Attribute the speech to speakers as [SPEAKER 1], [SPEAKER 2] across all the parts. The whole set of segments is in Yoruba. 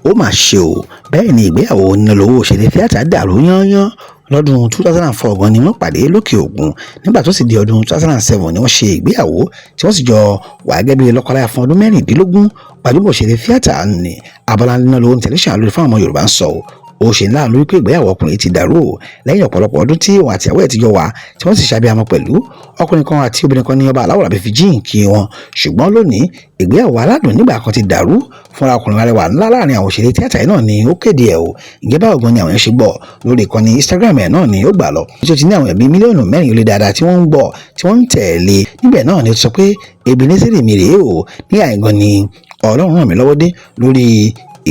[SPEAKER 1] ó mà ṣe o bẹ́ẹ̀ ni ìgbéyàwó Ninalowo òṣèré tíátà dàrú yányán lọ́dún 2004 gan ni wọ́n pàdé lókè ògùn nígbà tó sì di ọdún 2007 ni wọ́n ṣe ìgbéyàwó tí wọ́n sì jọ wà gẹ́gẹ́ bí lọ́kọláya fún ọdún mẹ́rìndínlógún gbajúmọ̀ òṣèré tíátà ní abala Ninalowo tẹlifíṣàn lórí fún àwọn Yorùbá ń sọ ó ṣe ńlá lórí pé ìgbéyàwó ọkùnrin ti dàrú lẹ́yìn ọ̀pọ̀lọpọ̀ ọdún tí òun àti ìyàwó ẹ̀ ti jọ wà tí wọ́n sì ṣàbíamọ pẹ̀lú ọkùnrin kan àti obìnrin kan ní ọba aláwọ̀ àbí fi jíǹkì wọn ṣùgbọ́n lónìí ìgbéyàwó aládùn nígbà kan ti dàrú fúnra ọkùnrin arẹwà ńlá láàrin àwọn òṣèré tíátà yìí náà ni ó kéde ẹ̀ o ìgẹ́ báwo gan ni àwọn yẹn ṣe gbọ́ lórí ìkànnì Instagram ẹ̀ náà ni ó gbà lọ tí ó ti ní àwọn ẹ̀bí mílíọ̀nù 4 ó lé dáadáa tí wọ́n ń gbọ́ tí wọ́n ń tẹ̀lé níbẹ̀ náà ni ó ti sọ pé Ebenezer mi rèé o ní àìgan ni Ọlọ́run ràn mí lọ́wọ́ dé lórí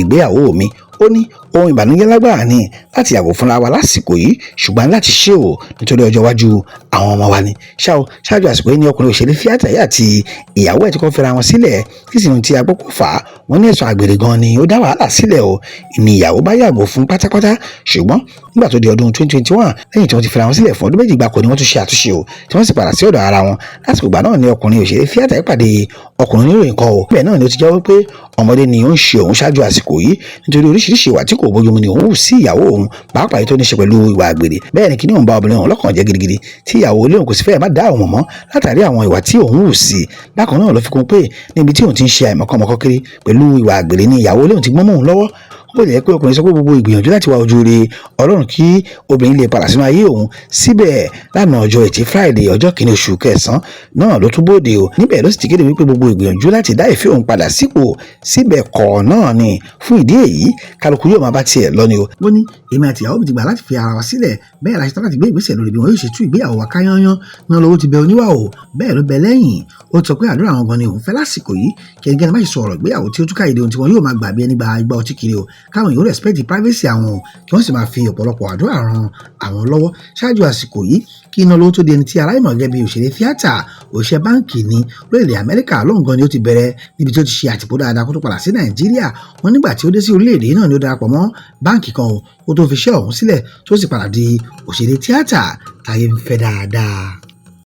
[SPEAKER 1] ìgbéyàwó mi ó ní ohun ìbànújẹ́ lágbára ni láti yàgò fúnra wa lásìkò yìí ṣùgbọ́n láti ṣe o nítorí ọjọ́ iwájú àwọn ọmọ wa ni ṣáájú àsìkò yìí ní ọkùnrin òṣèré tíátà yìí àti ìyàwó ẹ̀ tí kò fẹ́ra wọn sílẹ̀ kí sì ní ti agbókò fà á wọ́n ní ẹ̀sùn àgbèrè gan ni ó dá wàhálà sílẹ̀ o ní ìyàwó bá yàgò fún pátápátá ṣùgbọ́n nígbà tó di ọdún 2021 lẹ́yìn tí wọ́n ti fẹ́ra wọn sílẹ̀ fún ọdún méjì gbáko ni wọ́n tún ṣe àtúnṣe o tí wọ́n sì padà sí ọ̀dọ̀ ara wọn lásìkò ìgbà náà ni ọkùnrin òṣèré tíátà yìí pàdé ọkùnrin oníròyìn kan o bẹ́ẹ̀ náà ni ó ti jẹ́wọ́ pé ọmọdé ni ó ń ṣe òun ṣáájú àsìkò yìí nítorí oríṣiríṣi ìwà tí kò bójúmu ni òun hù sí ìyàwó òun pàápàá yìí tó ní ṣe pẹ̀lú ìwà àgbèrè bẹ́ẹ̀ ni kí ni òun bá obìnrin òun lọ́kàn jẹ́ gidigidi tí ìyàwó ilé òun kò sì fẹ́ má dá òun mọ́ látàrí àwọn ìwà tí òun hù sí bákan náà ló fi kún pé níbi tí òun ti ń ṣe àìmọ̀kànmọ̀kàn kiri pẹ̀lú ìwà àgbèrè ni ìyàwó ilé òun ti gbọ́n mọ́ òun lọ́wọ́ ó lè jẹ́ pé ọkùnrin sọ pé gbogbo ìgbìyànjú láti wá ojú rere Ọlọ́run kí obìnrin lè padà sínú ayé òun síbẹ̀ lánàá ọjọ́ Ẹtì Friday ọjọ́ kìíní oṣù kẹsàn-án náà ló tún bóde o níbẹ̀ ló sì ti kéde wípé gbogbo ìgbìyànjú láti dá ìfẹ́ òun padà sípò síbẹ̀ kọ̀ náà ni fún ìdí èyí kálukú yóò máa bá tiẹ̀ lọ ni o. ó ní èmi àti ìyàwó mi ti gbà láti fi ara wa sílẹ̀ bẹ́ẹ̀ la ṣe tán láti gbé ìgbésẹ̀ lórí bí wọn yóò ṣe tú ìgbéyàwó wa ká yányán Ninalowo ti bẹ oníwà o bẹ́ẹ̀ ló bẹ lẹ́yìn ó sọ pé àdúrà àwọn gan ni òun fẹ́ lásìkò yìí kẹ́gẹ́ má ṣe sọ̀rọ̀ ìgbéyàwó tí ó túká ìdè ohun tí wọn yóò máa gbà bí ẹni gba igba ọtí kiri o káwọn yóò respect privacy àwọn kí wọ́n sì máa fi ọ̀pọ̀lọpọ̀ àdúrà ran àwọn lọ́wọ́ ṣáájú àsìkò yìí kí Ninalowo tó di ẹni tí aláìmọ̀ gẹ́gẹ́ bí òṣèré tíátà òṣìṣẹ́ báǹkì ní lórílẹ̀-èdè Amẹ́ríkà lọ́ngàn ni ó ti bẹ̀rẹ̀ níbi tí ó ti ṣe àtìpó dáadáa kó tó padà sí Nàìjíríà wọn nígbà tí ó dé sí orílẹ̀-èdè náà ni ó darapọ̀ mọ́ báǹkì kan ó tó fi iṣẹ́ ọ̀hún sílẹ̀ tó sì padà di òṣèré tíátà táyé ń fẹ́ dáadáa.